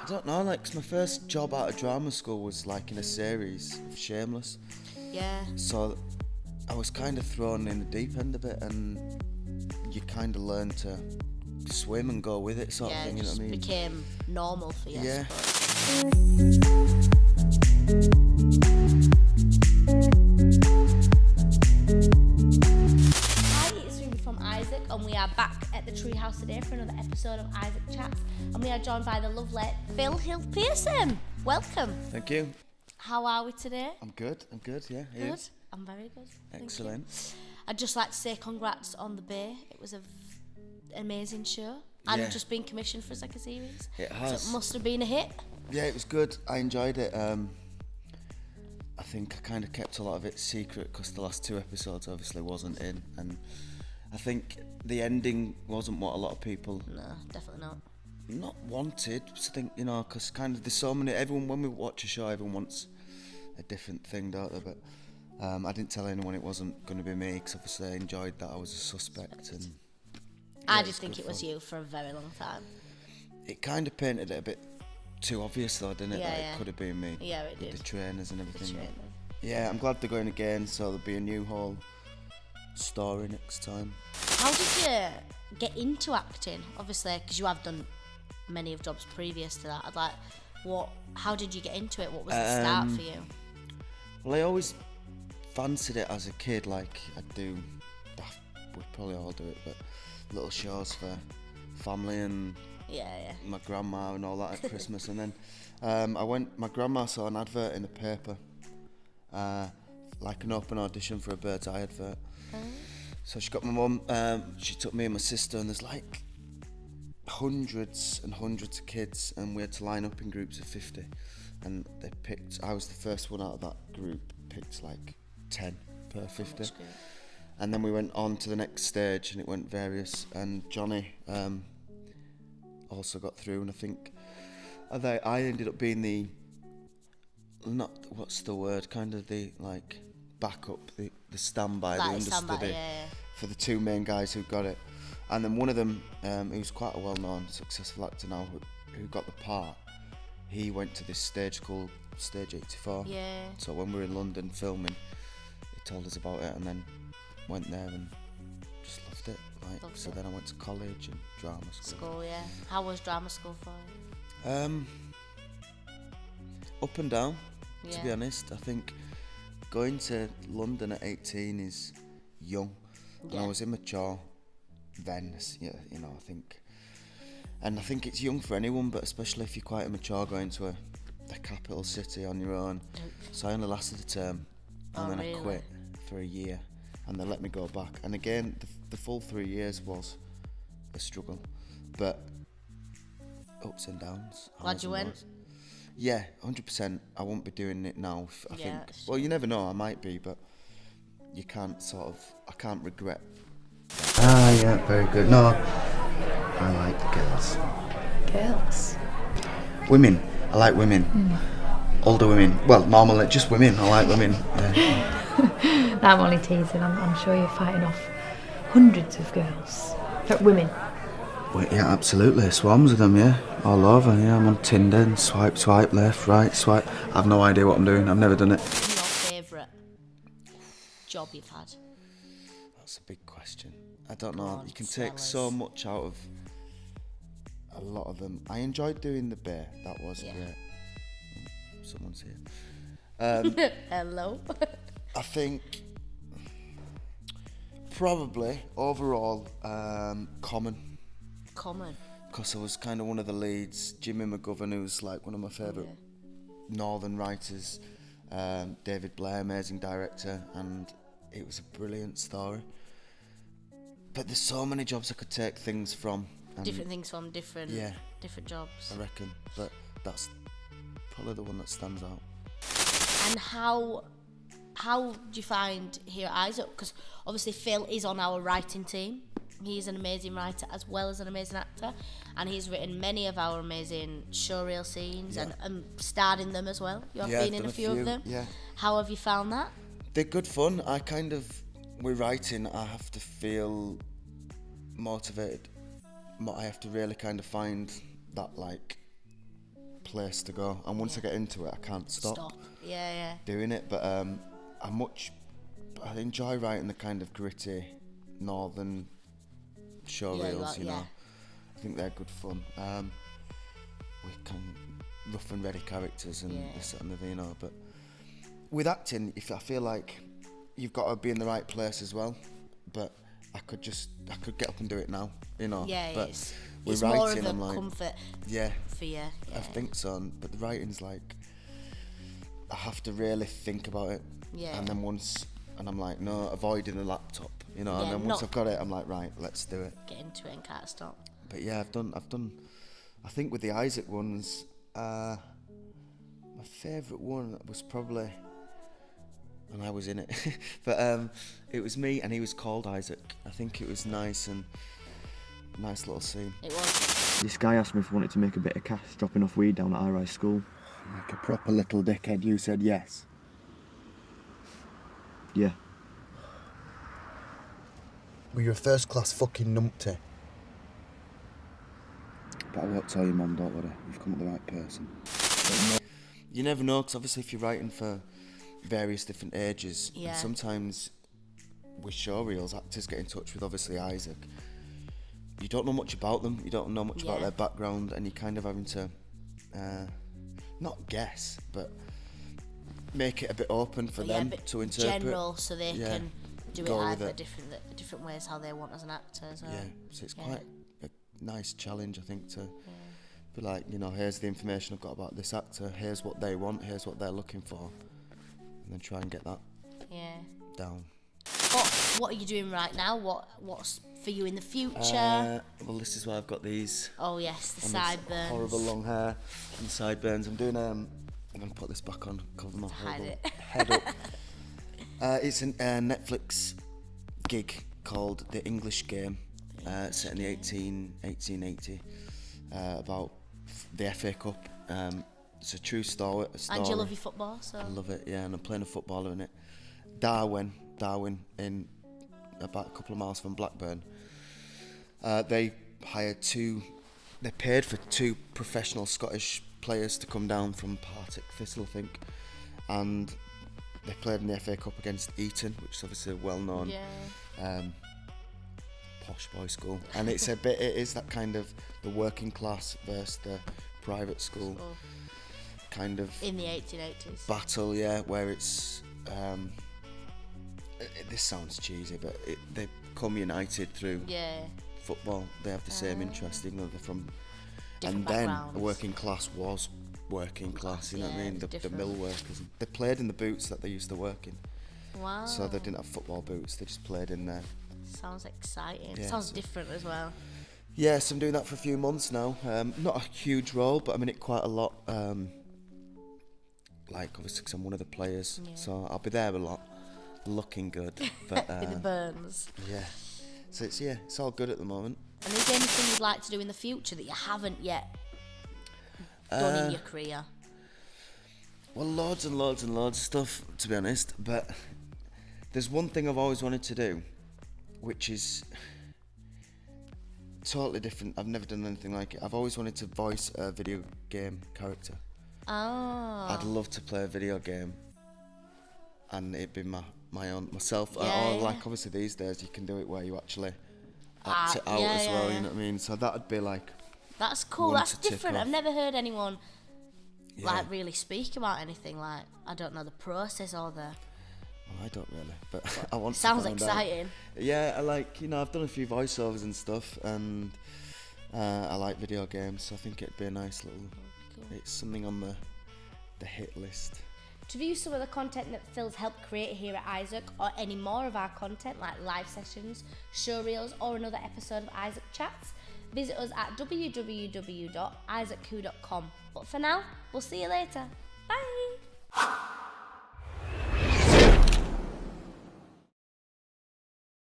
I don't know, like, 'cause my first job out of drama school was like in a series, Shameless. Yeah. So I was kind of thrown in the deep end of it, and you kind of learn to swim and go with it, sort of thing. You know what I mean? It just became normal for you. Yeah. Isaac, and we are back at the Treehouse today for another episode of Isaac Chats, and we are joined by the lovely Phil Hill-Pearson. Welcome. Thank you. How are we today? I'm good, yeah. Good. Yes. I'm very good. Excellent. I'd just like to say congrats on The Bay. It was an amazing show, and just been commissioned for a second series. It has. So it must have been a hit. Yeah, it was good. I enjoyed it. I think I kind of kept a lot of it secret because the last 2 episodes obviously wasn't in, and I think the ending wasn't what a lot of people... No, definitely not. Not wanted. I think, you know, because kind of there's so many... Everyone, when we watch a show, everyone wants a different thing, don't they? But I didn't tell anyone it wasn't going to be me, because obviously I enjoyed that I was a suspect. And I did think it was you for a very long time. It kind of painted it a bit too obvious, though, didn't it? Yeah, that yeah. It could have been me. Yeah, it did. With the trainers and everything. The Yeah, I'm glad they're going again, so there'll be a new whole story next time. How did you get into acting? Obviously, because you have done many of jobs previous to that. I'd like, how did you get into it? What was the start for you? Well, I always fancied it as a kid, like I do. We probably all do it, but little shows for family and my grandma and all that at Christmas. And then my grandma saw an advert in the paper, like an open audition for a Bird's Eye advert. So she got my mum, she took me and my sister, and there's like hundreds and hundreds of kids, and we had to line up in groups of 50, and they picked, I was the first one out of that group, picked like 10 per 50. And then we went on to the next stage, and it went various, and Johnny also got through, and I think I ended up being the, not, what's the word, kind of the like backup, the standby, Like the understudy yeah. for the 2 main guys who got it. And then one of them, who's quite a well-known, successful actor now, who got the part, he went to this stage called Stage 84. Yeah. So when we were in London filming, he told us about it, and then went there and just loved it. Then I went to college and drama school. Yeah. How was drama school for you? Up and down, to be honest. I think going to London at 18 is young, and I was immature then. You know, I think it's young for anyone, but especially if you're quite immature going to the capital city on your own. So I only lasted a term, and then I quit for a year, and they let me go back. And again, the full 3 years was a struggle, but ups and downs. Glad you went. Yeah, 100%. I won't be doing it now. I think. Well, you never know. I might be, but you can't I can't regret. Yeah, very good. No, I like girls. Girls? Women. I like women. Older women. Well, normally just women. I like women. Yeah. I'm only teasing. I'm sure you're fighting off hundreds of girls. But women. Well, yeah, absolutely. Swarms of them, yeah. All over, yeah. I'm on Tinder and swipe, left, right, swipe. I've no idea what I'm doing. I've never done it. What's your favourite job you've had? That's a big question. I don't know. You can take so much out of a lot of them. I enjoyed doing the Bear. That was great. Someone's here. Hello. I think probably overall Common. Because I was kind of one of the leads. Jimmy McGovern, who's like one of my favourite northern writers. David Blair, amazing director, and it was a brilliant story. But there's so many jobs I could take things from. Different things from different jobs. I reckon, but that's probably the one that stands out. And how do you find here at Isaac? Because obviously Phil is on our writing team. He's an amazing writer as well as an amazing actor, and he's written many of our amazing showreel scenes and starred in them as well. You have been in a few of them. Yeah. How have you found that? They're good fun. With writing, I have to feel motivated. I have to really kind of find that like place to go, and once I get into it, I can't stop. Doing it. But I enjoy writing the kind of gritty northern show reels, you know. I think they're good fun. We can rough and ready characters and this and the, you know. But with acting, I feel like you've got to be in the right place as well. But I could get up and do it now, you know. Yeah, but it's writing, more of a I'm like, comfort for you. I think so. But the writing's like, I have to really think about it. Yeah. And then and I'm like, no, avoiding the laptop, you know. And then once I've got it, I'm like, right, let's do it. Get into it and can't stop. But yeah, I've done. I think with the Isaac ones, my favourite one was probably, and I was in it, but it was me and he was called Isaac. I think it was nice little scene. It was. This guy asked me if I wanted to make a bit of cash dropping off weed down at High School. Like a proper little dickhead, you said yes. Yeah. Well, you're a first class fucking numpty. But I won't tell your mum, don't worry. You've come with the right person. You never know, because obviously if you're writing for various different ages, and sometimes with show reels, actors get in touch with obviously Isaac. You don't know much about them, you don't know much about their background, and you're kind of having to, not guess, but make it a bit open for them to interpret. General, so they can do it either different ways how they want as an actor as well. Yeah, so it's quite a nice challenge, I think, to be like, you know, here's the information I've got about this actor, here's what they want, here's what they're looking for, and then try and get that down. What are you doing right now? What's for you in the future? Well, this is why I've got these. Oh yes, the sideburns. Horrible long hair and sideburns. I'm doing I'm gonna put this back on, cover my horrible head up. It's a Netflix gig called The English Game, set in the 1880, about the FA Cup. It's a true story. And you love your football, so. I love it, yeah, and I'm playing a footballer in it. Darwin, in about a couple of miles from Blackburn. They paid for two professional Scottish players to come down from Partick Thistle, I think, and they played in the FA Cup against Eton, which is obviously a well-known posh boy school, and it is that kind of the working class versus the private school kind of in the 1880s battle, where it's this sounds cheesy, but they come united through football. They have the same interest, even though they're from different backgrounds. Then the working class was working class, you know what I mean? The mill workers. They played in the boots that they used to work in. Wow. So they didn't have football boots, they just played in there. Sounds exciting. Sounds different as well. Yeah, so I'm doing that for a few months now. Not a huge role, but I'm in it quite a lot. Like, obviously, because I'm one of the players, so I'll be there a lot. Looking good, but in the burns. Yeah, so it's all good at the moment. And is there anything you'd like to do in the future that you haven't yet done in your career? Well, loads and loads and loads of stuff, to be honest. But there's one thing I've always wanted to do, which is totally different. I've never done anything like it. I've always wanted to voice a video game character. Oh. I'd love to play a video game, and it'd be myself. Or like obviously these days you can do it where you actually act it out as well. You know what I mean? So that'd be like. That's cool. That's different. I've never heard anyone like really speak about anything like. I don't know the process or the. Well, I don't really, but I want. Sounds exciting. Yeah, I like I've done a few voiceovers and stuff, and I like video games. So I think it'd be a nice little. Cool. It's something on the hit list. To view some of the content that Phil's helped create here at Isaac, or any more of our content like live sessions, show reels, or another episode of Isaac Chats, visit us at www.isaachu.com. But for now, we'll see you later. Bye!